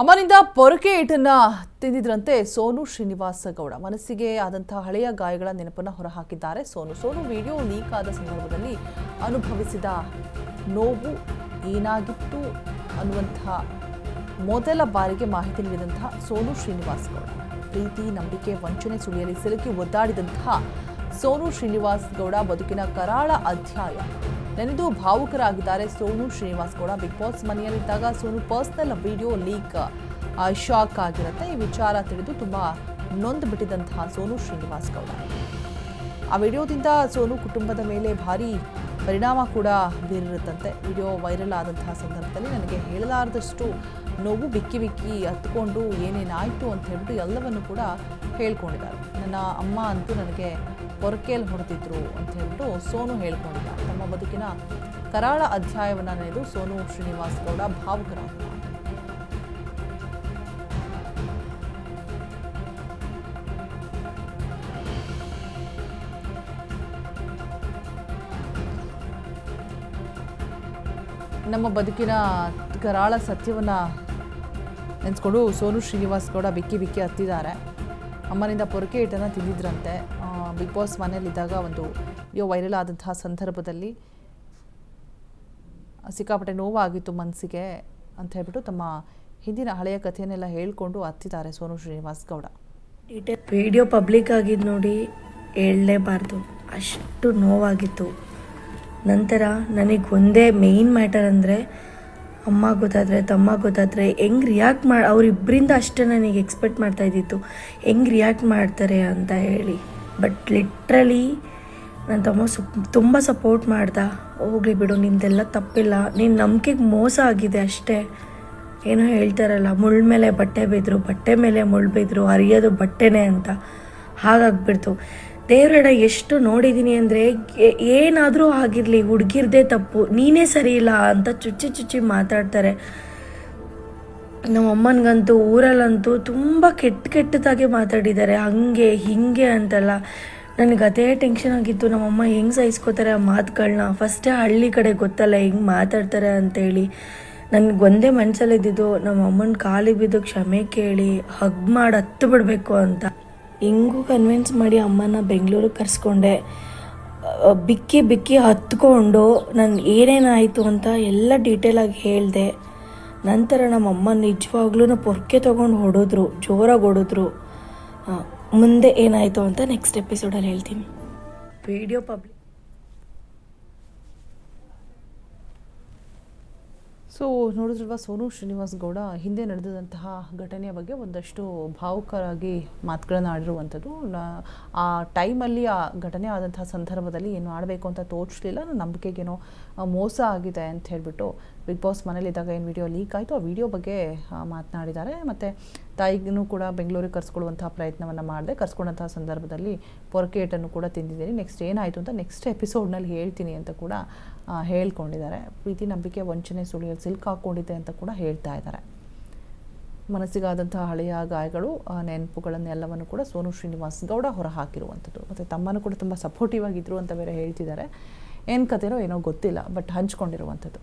ಅಮ್ಮನಿಂದ ಪೊರಕೆ ಏಟನ್ನ ತಿಂದಿದ್ರಂತೆ ಸೋನು ಶ್ರೀನಿವಾಸ್ ಗೌಡ ಮನಸ್ಸಿಗೆ ಆದಂತಹ ಹಳೆಯ ಗಾಯಗಳ ನೆನಪನ್ನು ಹೊರಹಾಕಿದ್ದಾರೆ. ಸೋನು ವಿಡಿಯೋ ಲೀಕ್ ಆದ ಸಂದರ್ಭದಲ್ಲಿ ಅನುಭವಿಸಿದ ನೋವು ಏನಾಗಿತ್ತು ಅನ್ನುವಂತಹ ಮೊದಲ ಬಾರಿಗೆ ಮಾಹಿತಿ ನೀಡಿದಂತಹ ಸೋನು ಶ್ರೀನಿವಾಸ್ ಗೌಡ, ಪ್ರೀತಿ ನಂಬಿಕೆ ವಂಚನೆ ಸುಳಿಯಲ್ಲಿ ಸಿಲುಕಿ ಒದ್ದಾಡಿದಂತಹ ಸೋನು ಶ್ರೀನಿವಾಸ್ ಗೌಡ ಬದುಕಿನ ಕರಾಳ ಅಧ್ಯಾಯ ನೆನೆದು ಭಾವುಕರಾಗಿದ್ದಾರೆ. ಸೋನು ಶ್ರೀನಿವಾಸ್ ಗೌಡ ಬಿಗ್ ಬಾಸ್ ಮನೆಯಲ್ಲಿದ್ದಾಗ Sonu personal video leak shock ಆಗಿರುತ್ತೆ. ಈ ವಿಚಾರ ತಿಳಿದು ತುಂಬಾ ನೊಂದು ಬಿಟ್ಟಿದ್ದಂತಹ ಸೋನು ಶ್ರೀನಿವಾಸ್ ಗೌಡ, ಆ ವಿಡಿಯೋದಿಂದ ಸೋನು ಕುಟುಂಬದ ಮೇಲೆ ಭಾರಿ ಪರಿಣಾಮ ಕೂಡ ಬೀರಿರುತ್ತಂತೆ. ವಿಡಿಯೋ ವೈರಲ್ ಆದಂತಹ ಸಂದರ್ಭದಲ್ಲಿ ನನಗೆ ಹೇಳಲಾರದಷ್ಟು ನೋವು, ಬಿಕ್ಕಿ ಹತ್ಕೊಂಡು ಏನೇನಾಯಿತು ಅಂತ ಹೇಳ್ಬಿಟ್ಟು ಎಲ್ಲವನ್ನು ಕೂಡ ಹೇಳ್ಕೊಂಡಿದ್ದಾರೆ. ನನ್ನ ಅಮ್ಮ ಅಂತೂ ನನಗೆ ಪೊರಕೆಯಲ್ಲಿ ಹೊಡೆದಿದ್ರು ಅಂತ ಹೇಳ್ಬಿಟ್ಟು ಸೋನು ಹೇಳ್ಕೊಂಡಿದ್ದಾರೆ. ತಮ್ಮ ಬದುಕಿನ ಕರಾಳ ಅಧ್ಯಾಯವನ್ನು ನೆನೆದು ಸೋನು ಶ್ರೀನಿವಾಸ್ ಗೌಡ ಭಾವುಕರಾಗಿದ್ದಾರೆ. ನಮ್ಮ ಬದುಕಿನ ಕರಾಳ ಸತ್ಯವನ್ನ ನೆನೆಸ್ಕೊಂಡು ಸೋನು ಶ್ರೀನಿವಾಸ್ ಗೌಡ ಬಿಕ್ಕಿ ಹತ್ತಿದ್ದಾರೆ. ಅಮ್ಮನಿಂದ ಪೊರಕೆ ಏಟನ್ನು ತಿಂದಿದ್ರಂತೆ. ಬಿಗ್ ಬಾಸ್ ಮನೆಯಲ್ಲಿದ್ದಾಗ ಒಂದು ವಿಡಿಯೋ ವೈರಲ್ ಆದಂತಹ ಸಂದರ್ಭದಲ್ಲಿ ಸಿಕ್ಕಾಪಟ್ಟೆ ನೋವಾಗಿತ್ತು ಮನಸ್ಸಿಗೆ ಅಂತ ಹೇಳ್ಬಿಟ್ಟು ತಮ್ಮ ಹಿಂದಿನ ಹಳೆಯ ಕಥೆಯನ್ನೆಲ್ಲ ಹೇಳ್ಕೊಂಡು ಹತ್ತಿದ್ದಾರೆ ಸೋನು ಶ್ರೀನಿವಾಸ್ ಗೌಡ. ವಿಡಿಯೋ ಪಬ್ಲಿಕ್ ಆಗಿದ್ದು ನೋಡಿ ಹೇಳಲೇಬಾರ್ದು, ಅಷ್ಟು ನೋವಾಗಿತ್ತು. ನಂತರ ನನಗೆ ಒಂದೇ ಮೇಯ್ನ್ ಮ್ಯಾಟರ್ ಅಂದರೆ ಅಮ್ಮ ಗೊತ್ತಾದರೆ ತಮ್ಮ ಗೊತ್ತಾದರೆ ಹೆಂಗೆ ರಿಯಾಕ್ಟ್ ಅವರಿಬ್ಬರಿಂದ ಅಷ್ಟೇ ನನಗೆ ಎಕ್ಸ್ಪೆಕ್ಟ್ ಮಾಡ್ತಾ ಇದ್ದಿತ್ತು, ಹೆಂಗೆ ರಿಯಾಕ್ಟ್ ಮಾಡ್ತಾರೆ ಅಂತ ಹೇಳಿ. ಬಟ್ ಲಿಟ್ರಲಿ ನನ್ನ ತಮ್ಮ ತುಂಬ ಸಪೋರ್ಟ್ ಮಾಡ್ದ. ಹೋಗಲಿ ಬಿಡು, ನಿಮ್ದೆಲ್ಲ ತಪ್ಪಿಲ್ಲ, ನೀನು ನಂಬಿಕೆಗೆ ಮೋಸ ಆಗಿದೆ ಅಷ್ಟೇ. ಏನೋ ಹೇಳ್ತಾರಲ್ಲ, ಮುಳ್ಳ ಮೇಲೆ ಬಟ್ಟೆ ಬಿದ್ದರು, ಬಟ್ಟೆ ಮೇಲೆ ಮುಳ್ಳು ಬಿದ್ದರು, ಹರಿಯೋದು ಬಟ್ಟೆನೇ ಅಂತ. ಹಾಗಾಗ್ಬಿಡ್ತು. ದೇವ್ರಡ ಎಷ್ಟು ನೋಡಿದ್ದೀನಿ ಅಂದರೆ, ಏನಾದರೂ ಆಗಿರಲಿ ಹುಡುಗಿರ್ದೇ ತಪ್ಪು, ನೀನೇ ಸರಿ ಇಲ್ಲ ಅಂತ ಚುಚ್ಚಿ ಮಾತಾಡ್ತಾರೆ. ನಮ್ಮ ಅಮ್ಮನಿಗಂತೂ ಊರಲ್ಲಂತೂ ತುಂಬ ಕೆಟ್ಟದಾಗೆ ಮಾತಾಡಿದ್ದಾರೆ, ಹಾಗೆ ಹೀಗೆ ಅಂತೆಲ್ಲ. ನನಗೆ ಅದೇ ಟೆನ್ಷನ್ ಆಗಿತ್ತು, ನಮ್ಮಮ್ಮ ಹೆಂಗೆ ಸಹಿಸ್ಕೋತಾರೆ ಆ ಮಾತುಗಳನ್ನ. ಫಸ್ಟೇ ಹಳ್ಳಿ ಕಡೆ ಗೊತ್ತಲ್ಲ ಹೆಂಗೆ ಮಾತಾಡ್ತಾರೆ ಅಂತೇಳಿ. ನನಗೆ ಒಂದೇ ಮನಸ್ಸಲ್ಲಿದ್ದಿದ್ದು ನಮ್ಮ ಅಮ್ಮನ ಕಾಲಿಗೆ ಬಿದ್ದು ಕ್ಷಮೆ ಕೇಳಿ ಹಗ್ ಮಾಡಿ ಹತ್ತು ಬಿಡಬೇಕು ಅಂತ. ಹೆಂಗೂ ಕನ್ವಿನ್ಸ್ ಮಾಡಿ ಅಮ್ಮನ ಬೆಂಗಳೂರಿಗೆ ಕರೆಸ್ಕೊಂಡೆ. ಬಿಕ್ಕಿ ಹತ್ಕೊಂಡು ನಾನು ಏನೇನಾಯಿತು ಅಂತ ಎಲ್ಲ ಡೀಟೇಲಾಗಿ ಹೇಳಿದೆ. ನಂತರ ನಮ್ಮಮ್ಮ ನಿಜವಾಗ್ಲೂ ಪೊರ್ಕೆ ತೊಗೊಂಡು ಹೊಡೆದ್ರು, ಜೋರಾಗಿ ಹೊಡೆದ್ರು. ಮುಂದೆ ಏನಾಯಿತು ಅಂತ ನೆಕ್ಸ್ಟ್ ಎಪಿಸೋಡಲ್ಲಿ ಹೇಳ್ತೀನಿ. Video public. ಸೊ ನೋಡಿದ್ರಲ್ವ, ಸೋನು ಶ್ರೀನಿವಾಸ್ ಗೌಡ ಹಿಂದೆ ನಡೆದಂತಹ ಘಟನೆಯ ಬಗ್ಗೆ ಒಂದಷ್ಟು ಭಾವುಕರಾಗಿ ಮಾತುಗಳನ್ನು ಆಡಿರುವಂಥದ್ದು. ಆ ಟೈಮಲ್ಲಿ ಆ ಘಟನೆ ಆದಂತಹ ಸಂದರ್ಭದಲ್ಲಿ ಏನು ಮಾಡಬೇಕು ಅಂತ ತೋಚಲಿಲ್ಲ, ನನ್ನ ನಂಬಿಕೆಗೇನೋ ಮೋಸ ಆಗಿದೆ ಅಂತ ಹೇಳಿಬಿಟ್ಟು ಬಿಗ್ ಬಾಸ್ ಮನೇಲಿದ್ದಾಗ ಏನು ವಿಡಿಯೋ ಲೀಕ್ ಆಯಿತು ಆ ವಿಡಿಯೋ ಬಗ್ಗೆ ಮಾತನಾಡಿದ್ದಾರೆ. ಮತ್ತು ತಾಯಿಗೂ ಕೂಡ ಬೆಂಗಳೂರಿಗೆ ಕರ್ಸ್ಕೊಳ್ಳುವಂತಹ ಪ್ರಯತ್ನವನ್ನು ಮಾಡಿದೆ. ಕರ್ಸ್ಕೊಂಡಂತಹ ಸಂದರ್ಭದಲ್ಲಿ ಪೊರಕೆ ಏಟನ್ನು ಕೂಡ ತಿಂದಿದ್ದೀನಿ, ನೆಕ್ಸ್ಟ್ ಏನಾಯಿತು ಅಂತ ನೆಕ್ಸ್ಟ್ ಎಪಿಸೋಡ್ನಲ್ಲಿ ಹೇಳ್ತೀನಿ ಅಂತ ಕೂಡ ಹೇಳ್ಕೊಂಡಿದ್ದಾರೆ. ಪ್ರೀತಿ ನಂಬಿಕೆ ವಂಚನೆ ಸುಳಿಯಲ್ಲಿ ಸಿಲುಕಾಕೊಂಡಿದೆ ಅಂತ ಕೂಡ ಹೇಳ್ತಾ ಇದ್ದಾರೆ. ಮನಸ್ಸಿಗಾದಂತಹ ಹಳೆಯ ಗಾಯಗಳು, ನೆನಪುಗಳನ್ನೆಲ್ಲವನ್ನು ಕೂಡ ಸೋನು ಶ್ರೀನಿವಾಸ್ ಗೌಡ ಹೊರಹಾಕಿರುವಂಥದ್ದು. ಮತ್ತು ತಮ್ಮನ್ನು ಕೂಡ ತುಂಬ ಸಪೋರ್ಟಿವ್ ಆಗಿದ್ರು ಅಂತ ಬೇರೆ ಹೇಳ್ತಿದ್ದಾರೆ. ಏನು ಕಥೆನೋ ಏನೋ ಗೊತ್ತಿಲ್ಲ, ಬಟ್ ಹಂಚ್ಕೊಂಡಿರುವಂಥದ್ದು.